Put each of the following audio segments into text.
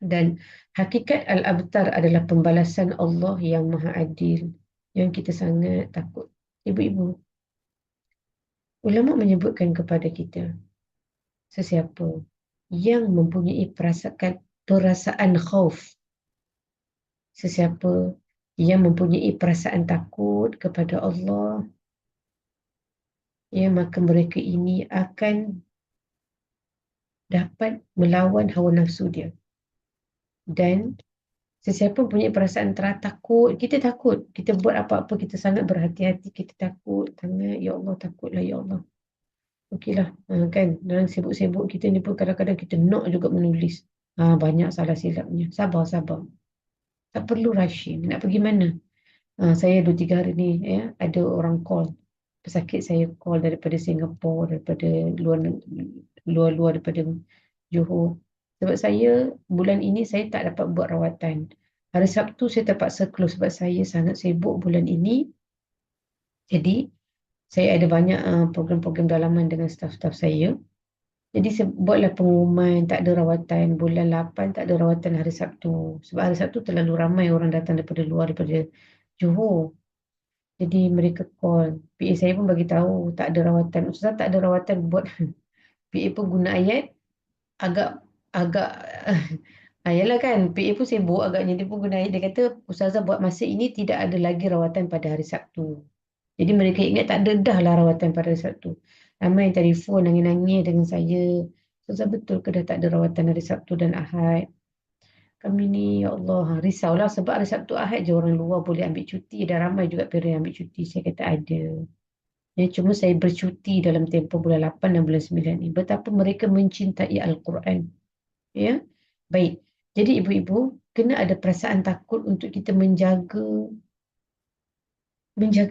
Dan hakikat al-abtar adalah pembalasan Allah yang maha adil, yang kita sangat takut. Ibu-ibu, ulama menyebutkan kepada kita, sesiapa yang mempunyai perasaan khauf, sesiapa yang mempunyai perasaan takut kepada Allah, ya, maka mereka ini akan dapat melawan hawa nafsu dia. Dan sesiapa punya perasaan takut, kita takut. Kita buat apa-apa, kita sangat berhati-hati, kita takut sangat. Ya Allah, takutlah ya Allah. Okeylah, kan. Dalam sibuk-sibuk kita ni pun kadang-kadang kita nak juga menulis. Banyak salah silapnya. Sabar, sabar. Tak perlu rushing. Nak pergi mana? Saya 2-3 hari ni, ya, ada orang call. Pesakit saya call daripada Singapura, daripada luar-luar daripada Johor. Sebab saya bulan ini saya tak dapat buat rawatan. Hari Sabtu saya terpaksa close sebab saya sangat sibuk bulan ini. Jadi saya ada banyak program-program dalaman dengan staf-staf saya. Jadi saya buatlah pengumuman tak ada rawatan. Bulan 8 tak ada rawatan hari Sabtu. Sebab hari Sabtu terlalu ramai orang datang daripada luar, daripada Johor. Jadi mereka call. PA saya pun bagi tahu tak ada rawatan. Ustazah tak ada rawatan buat. PA pun guna ayat agak agak yalah kan, PA pun sibuk agaknya, dia pun guna ayat. Dia kata Ustazah buat masa ini tidak ada lagi rawatan pada hari Sabtu. Jadi mereka ingat tak ada dah lah rawatan pada hari Sabtu. Ramai yang telefon nangis-nangis dengan saya. Ustazah betul ke dah tak ada rawatan hari Sabtu dan Ahad? Kami ni, ya Allah, risaulah sebab hari Sabtu Ahad je orang luar boleh ambil cuti. Dah ramai juga parent yang ambil cuti. Saya kata ada. Ya, cuma saya bercuti dalam tempoh bulan 8 dan bulan 9 ni. Betapa mereka mencintai Al-Quran. Ya, baik. Jadi ibu-ibu, kena ada perasaan takut untuk kita menjaga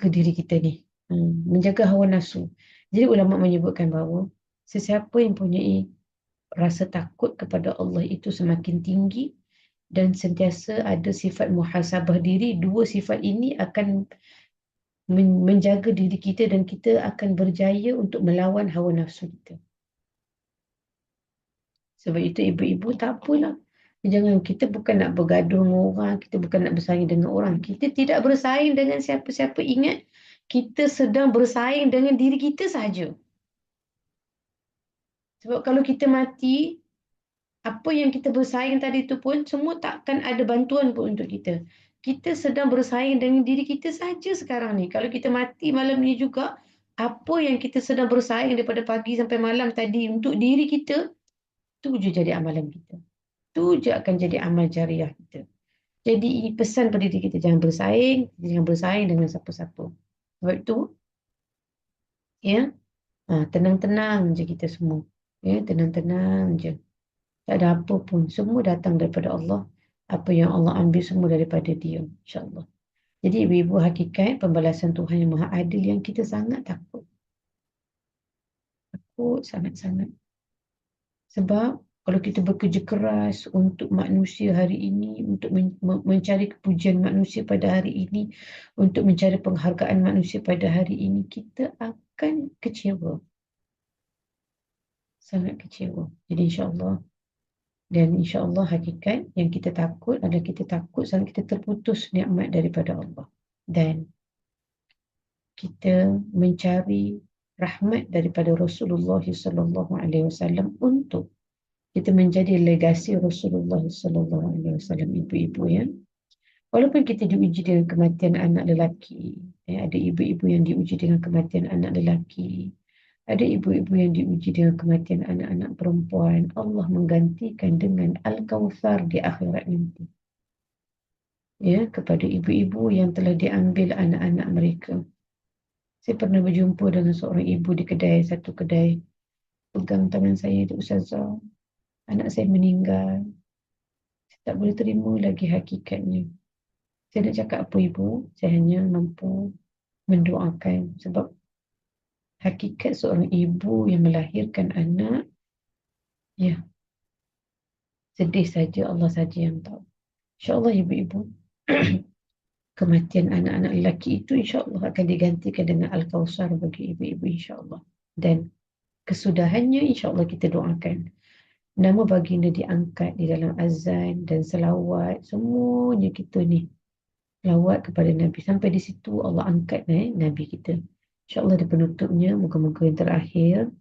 diri kita ni. Menjaga hawa nafsu. Jadi ulama menyebutkan bahawa sesiapa yang punya rasa takut kepada Allah itu semakin tinggi dan sentiasa ada sifat muhasabah diri, dua sifat ini akan menjaga diri kita dan kita akan berjaya untuk melawan hawa nafsu kita. Sebab itu ibu-ibu tak apalah. Jangan, kita bukan nak bergaduh dengan orang, kita bukan nak bersaing dengan orang. Kita tidak bersaing dengan siapa-siapa. Ingat, kita sedang bersaing dengan diri kita sahaja. Sebab kalau kita mati, apa yang kita bersaing tadi tu pun semua takkan ada bantuan pun untuk kita. Kita sedang bersaing dengan diri kita saja sekarang ni. Kalau kita mati malam ni juga, apa yang kita sedang bersaing daripada pagi sampai malam tadi untuk diri kita, tu je jadi amalan kita. Tu je akan jadi amal jariah kita. Jadi ini pesan pada diri kita, jangan bersaing dengan siapa-siapa. Sebab itu, ya, tenang-tenang je kita semua. Ya, tenang-tenang je. Tak ada apa pun. Semua datang daripada Allah. Apa yang Allah ambil semua daripada dia. InsyaAllah. Jadi ibu-ibu, hakikat pembalasan Tuhan yang maha adil yang kita sangat takut. Takut sangat-sangat. Sebab kalau kita bekerja keras untuk manusia hari ini, untuk mencari kepujian manusia pada hari ini, untuk mencari penghargaan manusia pada hari ini, kita akan kecewa. Sangat kecewa. Jadi insyaAllah. Dan insyaAllah hakikat yang kita takut adalah kita takut sangat kita terputus nikmat daripada Allah. Dan kita mencari rahmat daripada Rasulullah SAW untuk kita menjadi legasi Rasulullah SAW, ibu-ibu ya. Walaupun kita diuji dengan kematian anak lelaki, ada ibu-ibu yang diuji dengan kematian anak lelaki, ada ibu-ibu yang diuji dengan kematian anak-anak perempuan, Allah menggantikan dengan Al-Kawthar di akhirat nanti. Ya, kepada ibu-ibu yang telah diambil anak-anak mereka. Saya pernah berjumpa dengan seorang ibu di kedai, satu kedai. Pegang tangan saya, Ustazah, anak saya meninggal. Saya tak boleh terima lagi hakikatnya. Saya nak cakap apa ibu? Saya hanya mampu mendoakan. Sebab hakikat seorang ibu yang melahirkan anak, ya, sedih saja, Allah saja yang tahu. InsyaAllah ibu-ibu, kematian anak-anak lelaki itu insyaAllah akan digantikan dengan Al-Kawthar bagi ibu-ibu insyaAllah. Dan kesudahannya insyaAllah kita doakan. Nama baginda diangkat di dalam azan dan selawat. Semuanya kita ni selawat kepada Nabi. Sampai di situ Allah angkat Nabi kita. InsyaAllah di penutupnya, moga-moga yang terakhir.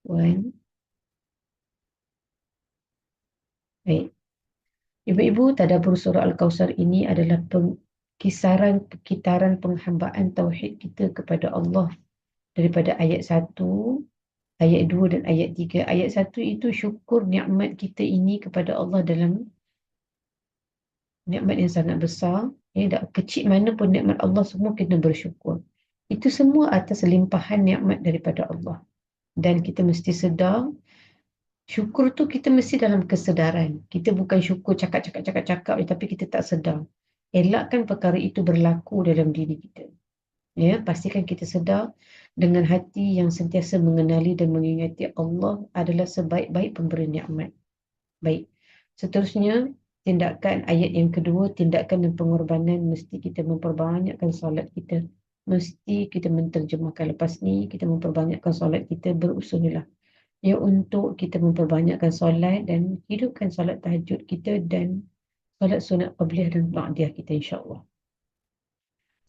One. Baik. Ibu-ibu, tadabbur surah Al-Kawthar ini adalah kitaran penghambaan tauhid kita kepada Allah daripada ayat 1, ayat 2 dan ayat 3. Ayat 1 itu syukur nikmat kita ini kepada Allah dalam nikmat yang sangat besar. Kecil mana pun nikmat Allah, semua kita bersyukur. Itu semua atas limpahan nikmat daripada Allah. Dan kita mesti sedar, syukur tu kita mesti dalam kesedaran. Kita bukan syukur cakap-cakap tapi kita tak sedar. Elakkan perkara itu berlaku dalam diri kita. Ya, pastikan kita sedar dengan hati yang sentiasa mengenali dan mengingati Allah adalah sebaik-baik pemberi nikmat. Baik. Seterusnya, tindakan ayat yang kedua, tindakan dan pengorbanan, mesti kita memperbanyakkan solat kita. Mesti kita menterjemahkan lepas ni, kita memperbanyakkan solat kita, berusahalah. Ya, untuk kita memperbanyakkan solat dan hidupkan solat tahajud kita dan solat sunat qabliyah dan ba'diyah kita, insyaAllah.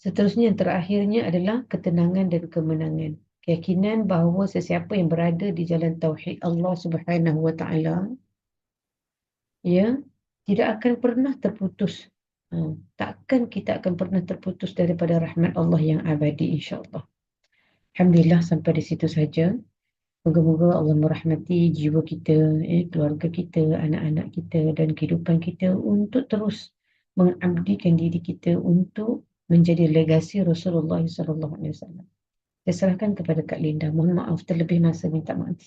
Seterusnya yang terakhirnya adalah ketenangan dan kemenangan. Keyakinan bahawa sesiapa yang berada di jalan tauhid Allah Subhanahu Wa Taala, ya, tidak akan pernah terputus. Takkan kita akan pernah terputus daripada rahmat Allah yang abadi, insyaAllah. Alhamdulillah, sampai di situ saja. Moga-moga Allah merahmati jiwa kita, keluarga kita, anak-anak kita dan kehidupan kita untuk terus mengabdikan diri kita untuk menjadi legasi Rasulullah SAW. Saya serahkan kepada Kak Linda. Mohon maaf terlebih masa, minta maaf.